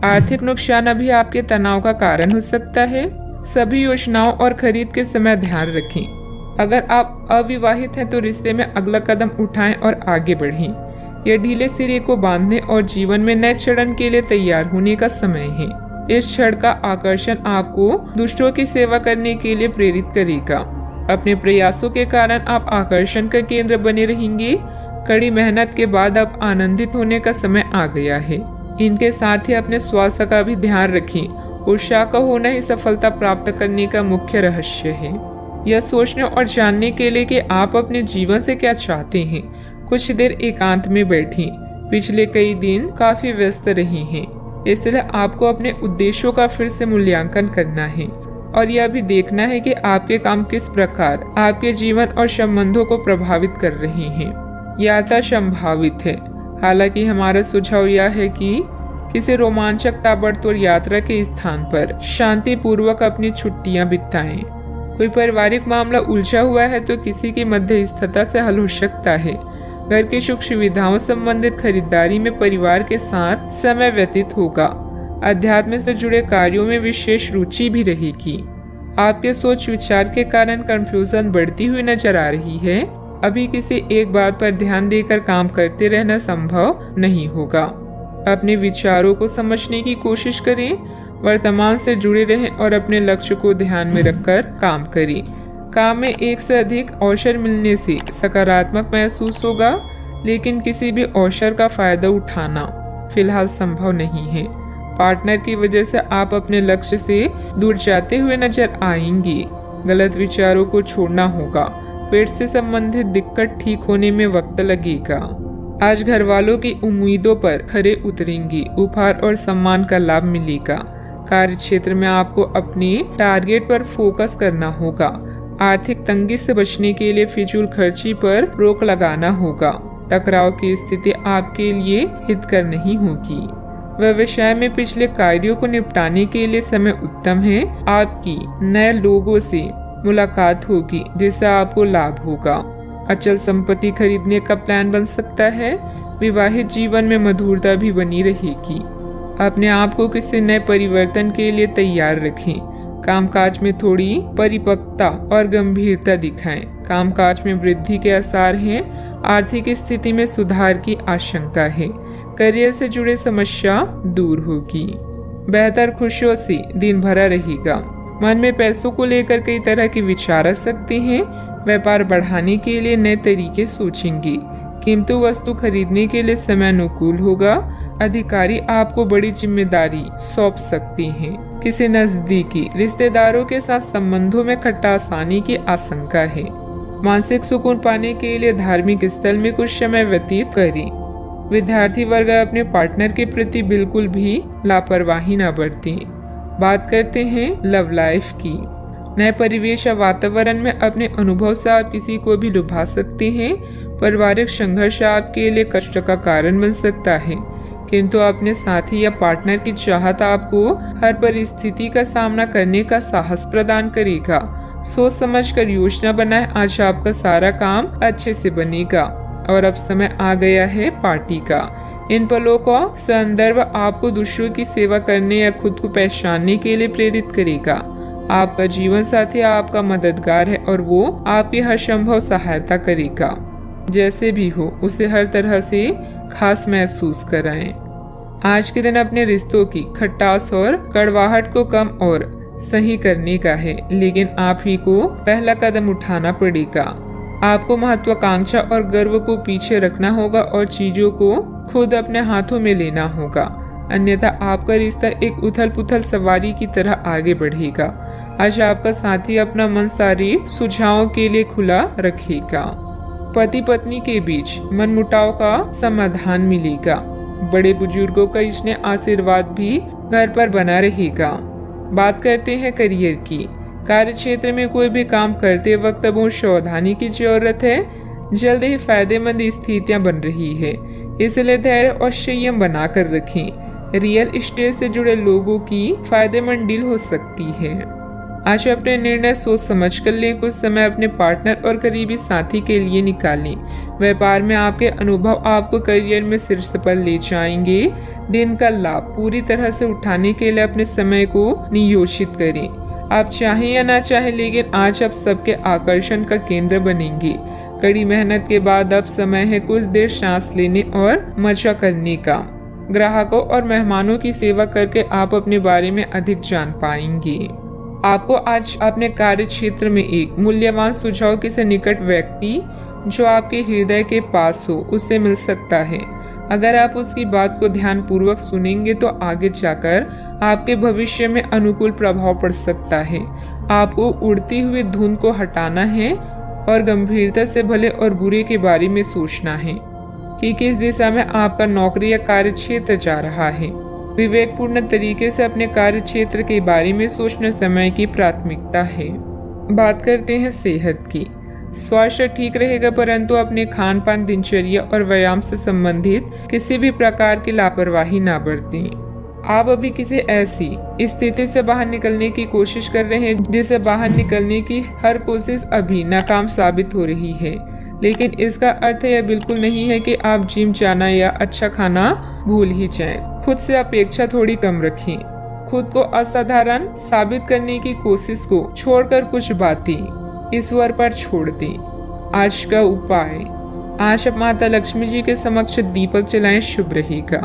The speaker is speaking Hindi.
आर्थिक नुकसान अभी आपके तनाव का कारण हो सकता है। सभी योजनाओं और खरीद के समय ध्यान रखें। अगर आप अविवाहित हैं तो रिश्ते में अगला कदम उठाएं और आगे बढ़ें। यह ढीले सिरे को बांधने और जीवन में नए चरण के लिए तैयार होने का समय है। इस क्षण का आकर्षण आपको दूसरों की सेवा करने के लिए प्रेरित करेगा। अपने प्रयासों के कारण आप आकर्षण का केंद्र बने रहेंगे। कड़ी मेहनत के बाद अब आनंदित होने का समय आ गया है। इनके साथ ही अपने स्वास्थ्य का भी ध्यान रखें। उत्साह का होना ही सफलता प्राप्त करने का मुख्य रहस्य है। यह सोचने और जानने के लिए कि आप अपने जीवन से क्या चाहते हैं, कुछ देर एकांत में बैठें। पिछले कई दिन काफी व्यस्त रहे हैं, इसलिए आपको अपने उद्देश्यों का फिर से मूल्यांकन करना है और यह भी देखना है कि आपके काम किस प्रकार आपके जीवन और संबंधों को प्रभावित कर रहे हैं। यात्रा संभावित है, हालांकि हमारा सुझाव यह है कि किसी रोमांचक ताबड़तोड़ यात्रा के स्थान पर शांति पूर्वक अपनी छुट्टियां बिताएं। कोई पारिवारिक मामला उलझा हुआ है तो किसी की मध्यस्थता से हल हो सकता है। घर की सुख सुविधाओं संबंधित खरीदारी में परिवार के साथ समय व्यतीत होगा। अध्यात्म से जुड़े कार्यों में विशेष रुचि भी रहेगी। आपके सोच विचार के कारण कंफ्यूजन बढ़ती हुई नजर आ रही है। अभी किसी एक बात पर ध्यान देकर काम करते रहना संभव नहीं होगा। अपने विचारों को समझने की कोशिश करें, वर्तमान से जुड़े रहें और अपने लक्ष्य को ध्यान में रखकर काम करें। काम में एक से अधिक अवसर मिलने से सकारात्मक महसूस होगा, लेकिन किसी भी अवसर का फायदा उठाना फिलहाल संभव नहीं है। पार्टनर की वजह से आप अपने लक्ष्य से दूर जाते हुए नजर आएंगे। गलत विचारों को छोड़ना होगा। पेट से संबंधित दिक्कत ठीक होने में वक्त लगेगा। आज घर वालों की उम्मीदों पर खरे उतरेंगे। उपहार और सम्मान का लाभ मिलेगा। कार्य क्षेत्र में आपको अपने टारगेट पर फोकस करना होगा। आर्थिक तंगी से बचने के लिए फिजूल खर्ची पर रोक लगाना होगा। टकराव की स्थिति आपके लिए हितकर नहीं होगी। व्यवसाय में पिछले कार्यों को निपटाने के लिए समय उत्तम है। आपकी नए लोगों से मुलाकात होगी जिससे आपको लाभ होगा। अचल संपत्ति खरीदने का प्लान बन सकता है। विवाहित जीवन में मधुरता भी बनी रहेगी। अपने आप को किसी नए परिवर्तन के लिए तैयार रखें। कामकाज में थोड़ी परिपक्वता और गंभीरता दिखाएं। कामकाज में वृद्धि के आसार हैं। आर्थिक स्थिति में सुधार की आशंका है। करियर से जुड़े समस्या दूर होगी। बेहतर खुशियों से दिन भरा रहेगा। मन में पैसों को लेकर कई तरह के विचार आ सकते हैं। व्यापार बढ़ाने के लिए नए तरीके सोचेंगे। कीमती वस्तु खरीदने के लिए समय अनुकूल होगा। अधिकारी आपको बड़ी जिम्मेदारी सौंप सकते हैं। किसी नजदीकी रिश्तेदारों के साथ संबंधों में खटास आने की आशंका है। मानसिक सुकून पाने के लिए धार्मिक स्थल में कुछ समय व्यतीत करें। विद्यार्थी वर्ग अपने पार्टनर के प्रति बिल्कुल भी लापरवाही न बरतें। बात करते हैं लव लाइफ की। नए परिवेश या वातावरण में अपने अनुभव से आप किसी को भी लुभा सकते हैं। पारिवारिक संघर्ष आपके लिए कष्ट का कारण बन सकता है, किंतु अपने साथी या पार्टनर की चाहत आपको हर परिस्थिति का सामना करने का साहस प्रदान करेगा। सोच समझकर योजना बनाएं। आज आपका सारा काम अच्छे से बनेगा और अब समय आ गया है पार्टी का। इन पलों का संदर्भ आपको दूसरों की सेवा करने या खुद को पहचानने के लिए प्रेरित करेगा। आपका जीवन साथी आपका मददगार है और वो आपकी हर संभव सहायता करेगा। जैसे भी हो उसे हर तरह से खास महसूस कराएं। आज के दिन अपने रिश्तों की खटास और कड़वाहट को कम और सही करने का है, लेकिन आप ही को पहला कदम उठाना पड़ेगा। आपको महत्वाकांक्षा और गर्व को पीछे रखना होगा और चीजों को खुद अपने हाथों में लेना होगा, अन्यथा आपका रिश्ता एक उथल पुथल सवारी की तरह आगे बढ़ेगा। आज आपका साथी अपना मन सारे सुझावों के लिए खुला रखेगा। पति पत्नी के बीच मनमुटाव का समाधान मिलेगा। बड़े बुजुर्गों का स्नेह आशीर्वाद भी घर पर बना रहेगा। बात करते हैं करियर की। कार्य क्षेत्र में कोई भी काम करते वक्त बहुत सावधानी की जरूरत है। जल्द ही फायदेमंद स्थितियां बन रही है, इसलिए धैर्य और संयम बनाकर रखें। रियल एस्टेट से जुड़े लोगों की फायदेमंद डील हो सकती है। आज अपने निर्णय सोच समझ कर लें। कुछ समय अपने पार्टनर और करीबी साथी के लिए निकालें। व्यापार में आपके अनुभव आपको करियर में शीर्ष पर ले जाएंगे। दिन का लाभ पूरी तरह से उठाने के लिए अपने समय को नियोजित करें। आप चाहें या ना चाहें, लेकिन आज आप सबके आकर्षण का केंद्र बनेंगे। कड़ी मेहनत के बाद अब समय है कुछ देर सांस लेने और मजा करने का। ग्राहकों और मेहमानों की सेवा करके आप अपने बारे में अधिक जान पाएंगे। आपको आज अपने कार्य क्षेत्र में एक मूल्यवान सुझाव किसी निकट व्यक्ति जो आपके हृदय के पास हो उससे मिल सकता है। अगर आप उसकी बात को ध्यान पूर्वक सुनेंगे तो आगे जाकर आपके भविष्य में अनुकूल प्रभाव पड़ सकता है। आपको उड़ती हुई धुन को हटाना है और गंभीरता से भले और बुरे के बारे में सोचना है कि किस दिशा में आपका नौकरी या कार्य क्षेत्र जा रहा है। विवेकपूर्ण तरीके से अपने कार्य क्षेत्र के बारे में सोचना समय की प्राथमिकता है। बात करते हैं सेहत की। स्वास्थ्य ठीक रहेगा, परंतु अपने खान पान, दिनचर्या और व्यायाम से संबंधित किसी भी प्रकार की लापरवाही ना बरतें। आप अभी किसी ऐसी स्थिति से बाहर निकलने की कोशिश कर रहे हैं जिससे बाहर निकलने की हर कोशिश अभी नाकाम साबित हो रही है, लेकिन इसका अर्थ यह बिल्कुल नहीं है कि आप जिम जाना या अच्छा खाना भूल ही जाएं। खुद से अपेक्षा थोड़ी कम रखें। खुद को असाधारण साबित करने की कोशिश को छोड़कर कुछ बातें ईश्वर पर छोड़ दें। आज का उपाय, आज आप माता लक्ष्मी जी के समक्ष दीपक जलाएं, शुभ रहेगा।